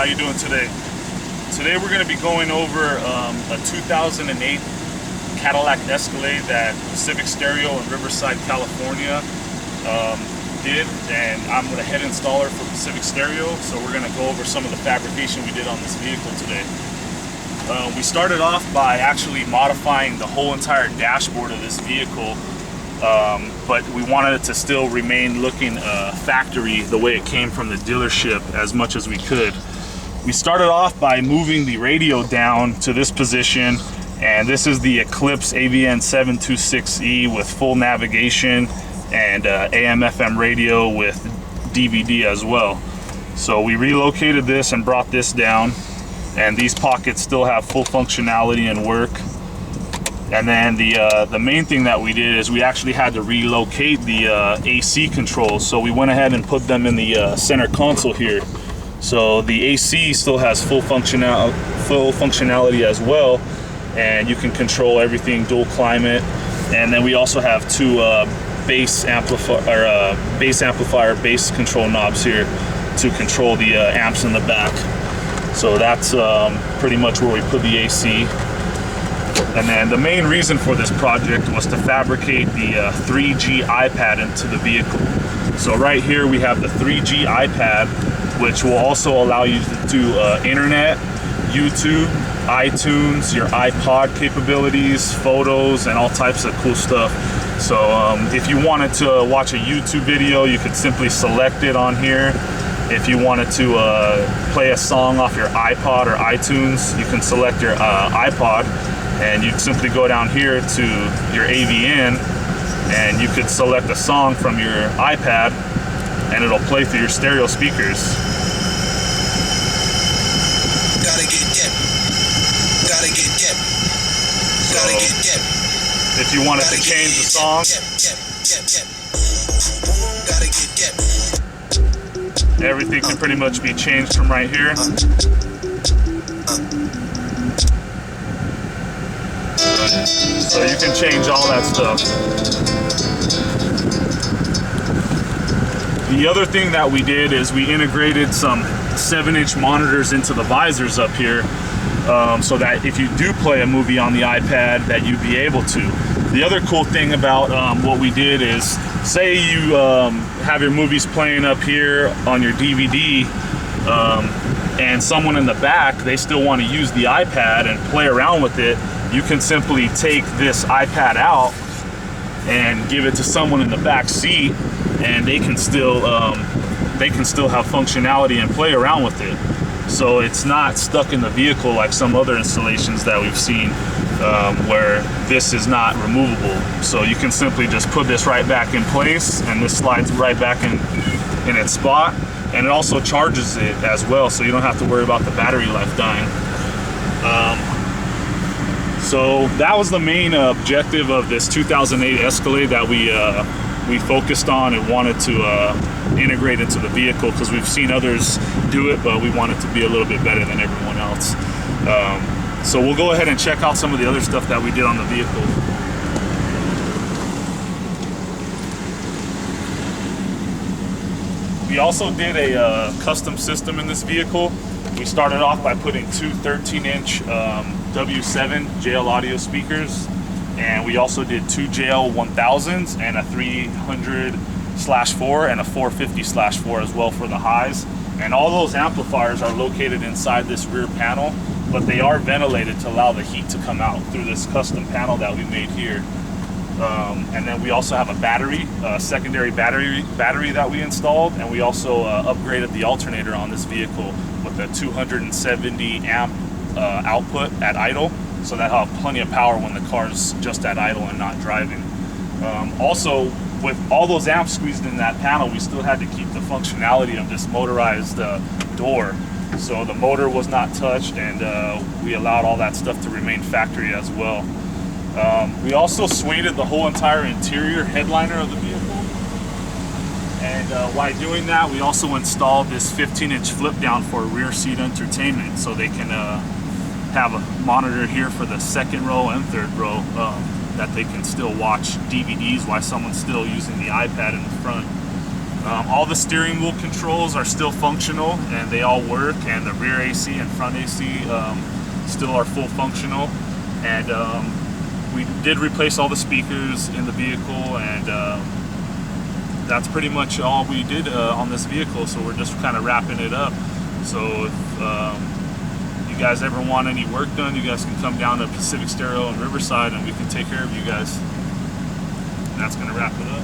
How you doing today? Today we're going to be going over a 2008 Cadillac Escalade that Pacific Stereo in Riverside, California did, and I'm the head installer for Pacific Stereo, so we're going to go over some of the fabrication we did on this vehicle today. We started off by actually modifying the whole entire dashboard of this vehicle, but we wanted it to still remain looking factory the way it came from the dealership as much as we could. We started off by moving the radio down to this position, and this is the Eclipse AVN-726E with full navigation and AM/FM radio with DVD as well. So we relocated this and brought this down, and these pockets still have full functionality and work. And then the main thing that we did is we actually had to relocate the AC controls. So we went ahead and put them in the center console here. So the AC still has full functionality as well, and you can control everything dual climate. And then we also have two bass amplifier bass control knobs here to control the amps in the back. So that's pretty much where we put the AC. And then the main reason for this project was to fabricate the 3G iPad into the vehicle. So right here we have the 3G iPad, which will also allow you to do internet, YouTube, iTunes, your iPod capabilities, photos, and all types of cool stuff. So if you wanted to watch a YouTube video, you could simply select it on here. If you wanted to play a song off your iPod or iTunes, you can select your iPod, and you simply go down here to your AVN, and you could select a song from your iPad, and it'll play through your stereo speakers. Gotta get dip. Gotta get dip. Gotta get dip. If you wanted to change the song, gotta get dip. Everything can pretty much be changed from right here. So you can change all that stuff. The other thing that we did is we integrated some 7-inch monitors into the visors up here, so that if you do play a movie on the iPad, that you'd be able to. The other cool thing about what we did is, say you have your movies playing up here on your DVD, and someone in the back, they still want to use the iPad and play around with it. You can simply take this iPad out and give it to someone in the back seat, and they can still have functionality and play around with it. So it's not stuck in the vehicle like some other installations that we've seen, where this is not removable. So you can simply just put this right back in place, and this slides right back in its spot, and it also charges it as well, so you don't have to worry about the battery life dying. So that was the main objective of this 2008 Escalade that we focused on and wanted to integrate into the vehicle, because we've seen others do it, but we want it to be a little bit better than everyone else. So we'll go ahead and check out some of the other stuff that we did on the vehicle. We also did a custom system in this vehicle. We started off by putting two 13-inch W7 JL audio speakers, and we also did two JL 1000s and a 300/4 and a 450/4 as well for the highs. And all those amplifiers are located inside this rear panel, but they are ventilated to allow the heat to come out through this custom panel that we made here. And then we also have a battery, secondary battery that we installed, and we also upgraded the alternator on this vehicle with a 270 amp output at idle, so that'll have plenty of power when the car's just at idle and not driving. Also, with all those amps squeezed in that panel, we still had to keep the functionality of this motorized door. So the motor was not touched, and we allowed all that stuff to remain factory as well. We also sueded the whole entire interior headliner of the vehicle, and while doing that, we also installed this 15-inch flip down for rear seat entertainment, so they can have a monitor here for the second row and third row, that they can still watch DVDs while someone's still using the iPad in the front. All the steering wheel controls are still functional and they all work, and the rear AC and front AC still are full functional. And we did replace all the speakers in the vehicle, and that's pretty much all we did on this vehicle. So we're just kind of wrapping it up. So if you guys ever want any work done, you guys can come down to Pacific Stereo in Riverside and we can take care of you guys. And that's gonna wrap it up.